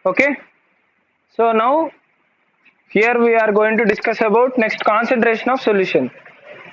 Okay, so now here we are going to discuss about next concentration of solution.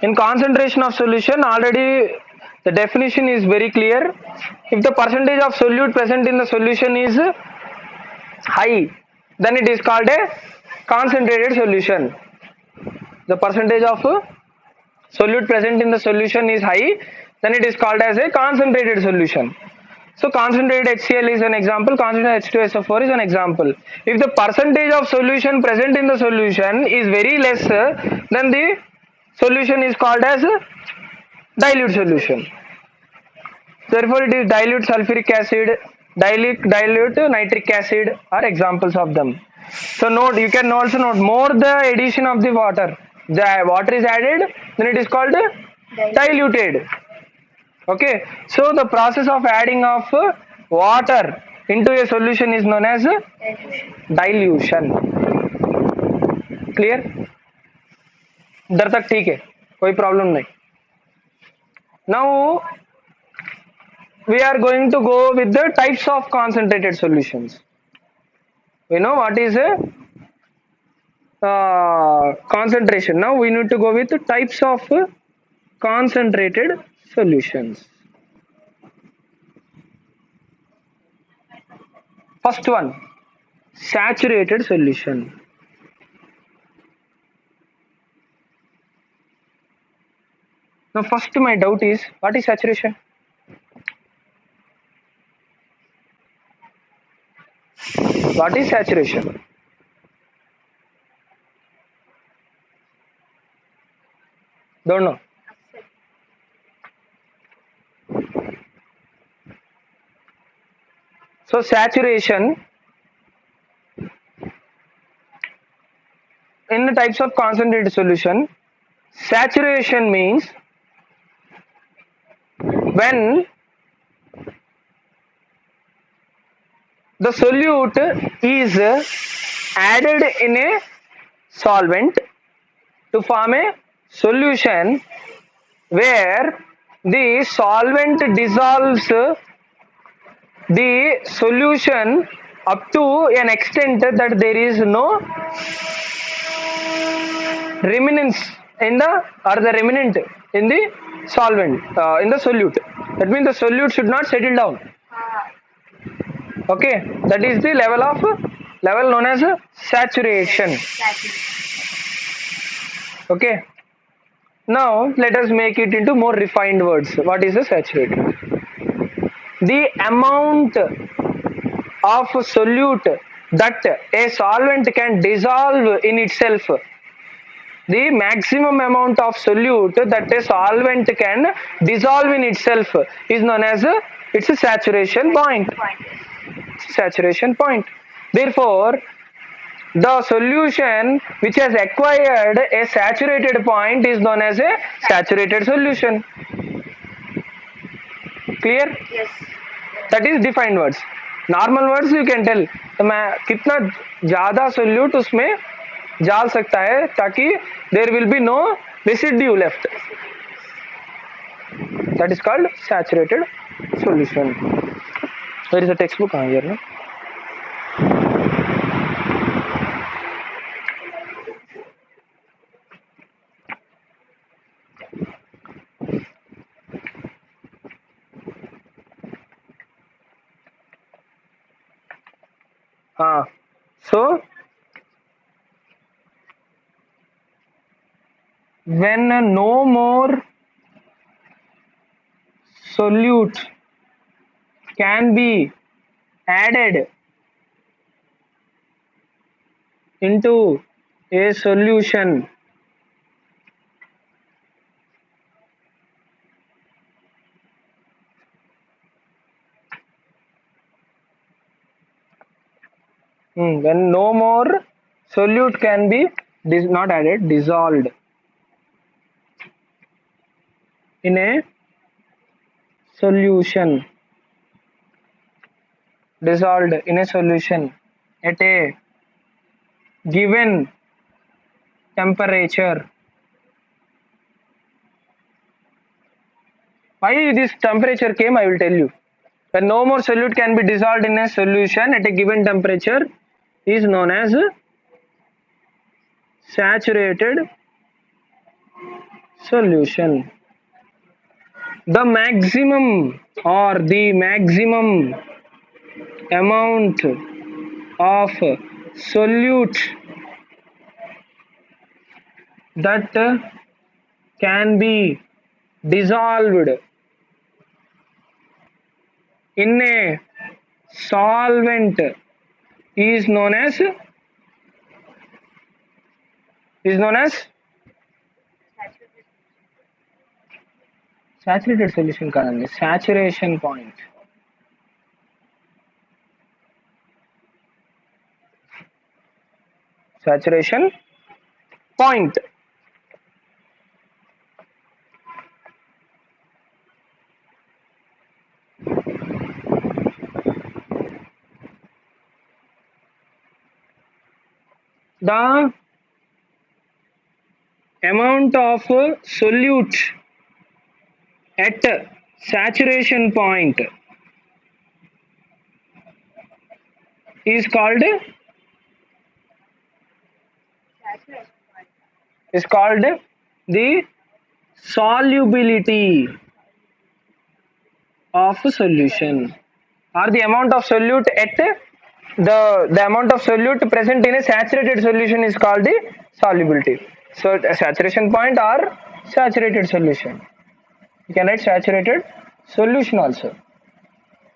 In concentration of solution, already the definition is very clear. If the percentage of solute present in the solution is high, then it is called a concentrated solution. The percentage of solute present in the solution is high, then it is called as a concentrated solution. So concentrated HCl is an example, concentrated H2SO4 is an example. If the percentage of solution present in the solution is very less, then the solution is called as dilute solution. Therefore, it is dilute sulfuric acid, dilute nitric acid are examples of them. So note, you can also note, more the addition of the water is added, then it is called diluted. Okay, so the process of adding of water into a solution is known as dilution. Clear? इधर तक ठीक है, कोई problem नहीं. Now we are going to go with the types of concentrated solutions. We know what is a concentration. Now we need to go with the types of concentrated solutions. First one, saturated solution. Now first my doubt is, what is saturation? What is saturation? Don't know. So saturation in the types of concentrated solution, saturation means when the solute is added in a solvent to form a solution where the solvent dissolves the solution up to an extent that there is no remnants in the remnant in the solvent in the solute. That means the solute should not settle down. Okay, that is the level known as saturation. Okay, now let us make it into more refined words. What is the saturated? The amount of solute that a solvent can dissolve in itself, the maximum amount of solute that a solvent can dissolve in itself is known as its saturation point. Saturation point. Therefore, the solution which has acquired a saturated point is known as a saturated solution. Clear? Yes. That is defined words. Normal words you can tell. तो मैं कितना ज़्यादा solute उसमें डाल सकता है ताकि there will be no residue left. That is called saturated solution. There is a textbook here, no? So when no more solute can be added into a solution, when no more solute can be not added, dissolved in a solution, dissolved in a solution at a given temperature. Why this temperature came, I will tell you. when no more solute can be dissolved in a solution at a given temperature is known as saturated solution. The maximum amount of solute that can be dissolved in a solvent is known as saturated solution కాదండి, saturation point. Saturation point. The amount of solute at saturation point is called the solubility of solution, or the amount of solute at the amount of solute present in a saturated solution is called the solubility. So a saturation point or saturated solution. You can write saturated solution also.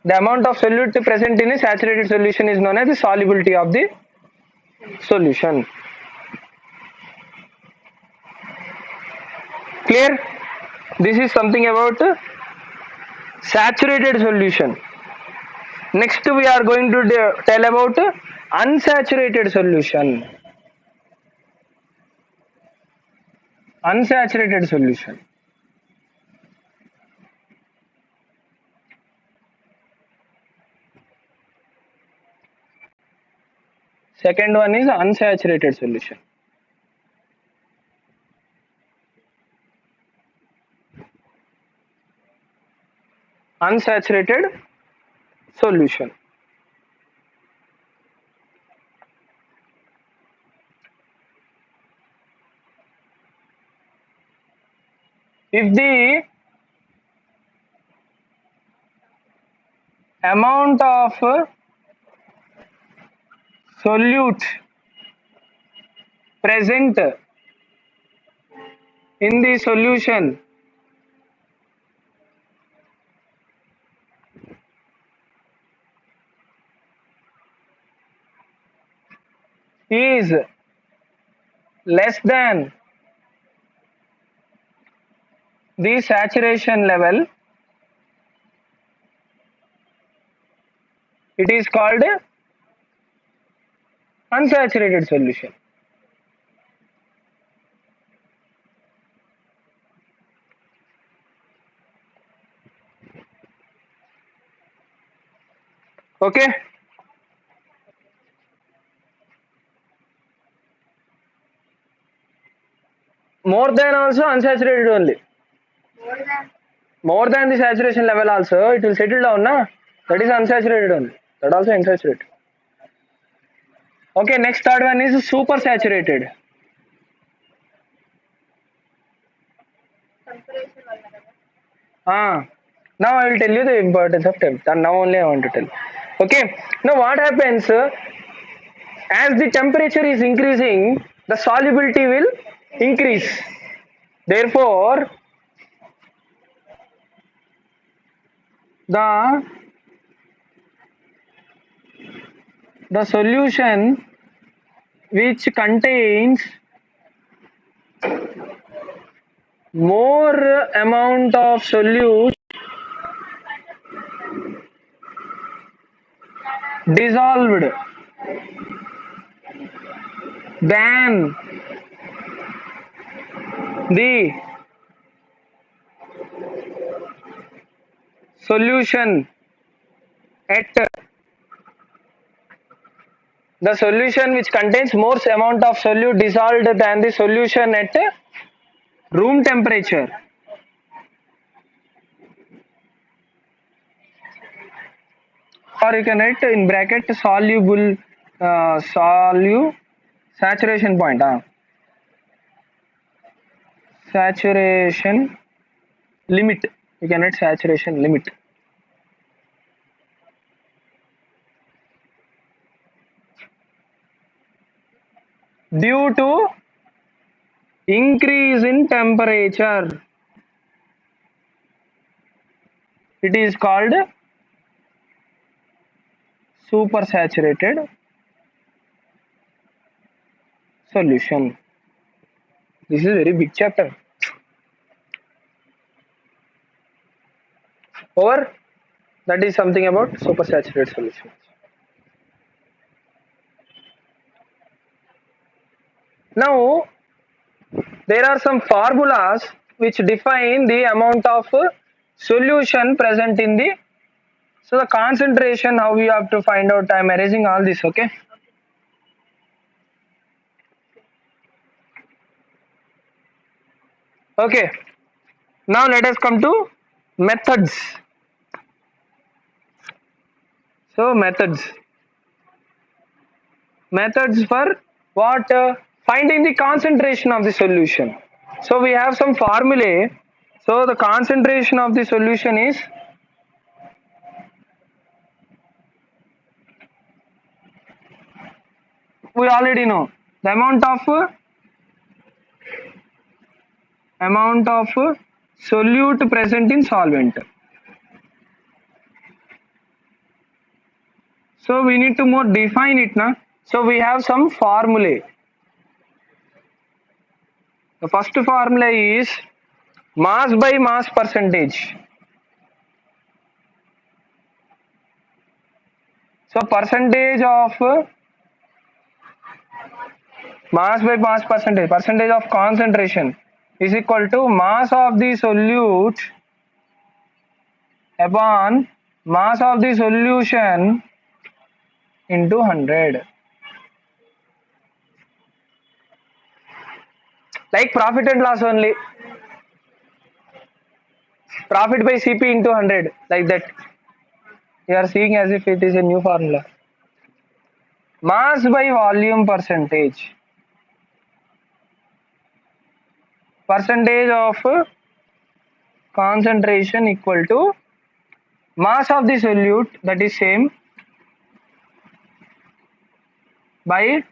The amount of solute present in a saturated solution is known as the solubility of the solution. Clear? This is something about saturated solution. Next we are going to tell about unsaturated solution. Unsaturated solution. Second one is unsaturated solution. Unsaturated solution. If the amount of solute present in the solution is less than the saturation level, it is called unsaturated solution. Okay. More than also unsaturated only. More than the saturation level also, it will settle down, na? That is unsaturated only. That also insaturated. Okay, next third one is super saturated. Now I will tell you the importance of temperature. Now only I want to tell. Okay. Now what happens? As the temperature is increasing, the solubility will increase. Therefore, the solution which contains more amount of solute dissolved than the solution at the solution which contains more amount of solute dissolved than the solution at room temperature or you can write in bracket soluble saturation point. Saturation limit. You can write saturation limit. Due to increase in temperature, it is called supersaturated solution. This is a very big chapter. Over. That is something about supersaturated solutions. Now, there are some formulas which define the amount of solution present in the, so the concentration, how we have to find out. I am erasing all this, okay? Okay, now let us come to methods. So methods for what? Finding the concentration of the solution. So we have some formulae. So the concentration of the solution is we already know the amount of solute present in solvent. So we need to more define it now. So we have some formulae. The first formula is mass by mass percentage. So percentage of mass by mass percentage of concentration is equal to mass of the solute upon mass of the solution into 100. Like profit and loss only. Profit by CP into 100, like that. You are seeing as if it is a new formula. Mass by volume percentage. Percentage of concentration equal to mass of the solute, that is same, by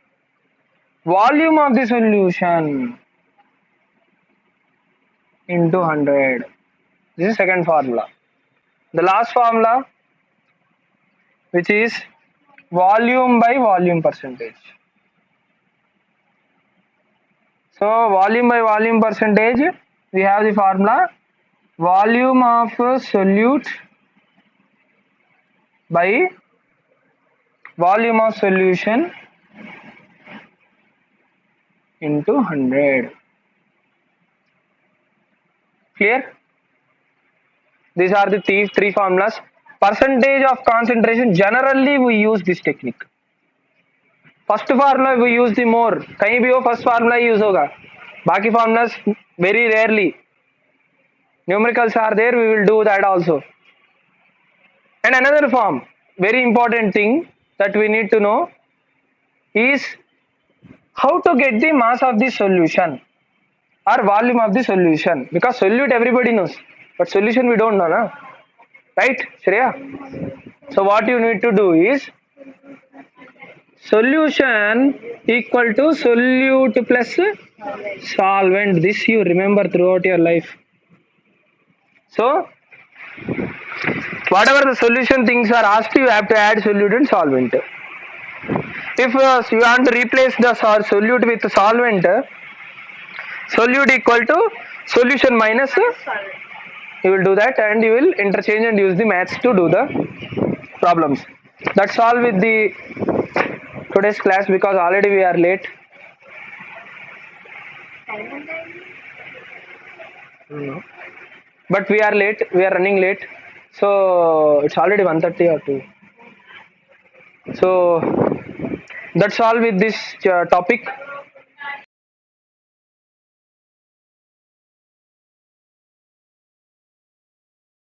volume of the solution into 100. This is second formula. The last formula, which is volume by volume percentage. So volume by volume percentage, we have the formula volume of solute by volume of solution into 100. Clear? These are the three formulas. Percentage of concentration, generally we use this technique. First formula we use the more. कहीं भी हो first formula use होगा. बाकी formulas very rarely. Numericals are there, we will do that also. And another form, very important thing that we need to know is how to get the mass of the solution or volume of the solution, because solute everybody knows, but solution we don't know, na? Right, Shreya? So what you need to do is solution equal to solute plus solvent. This you remember throughout your life. So whatever the solution things are asked, you have to add solute and solvent. If you want to replace the solute with solvent, solute equal to solution minus, you will do that and you will interchange and use the maths to do the problems. That's all with the today's class, because already we are late. But we are late, we are running late. So it's already 1:30 or 2. So that's all with this topic.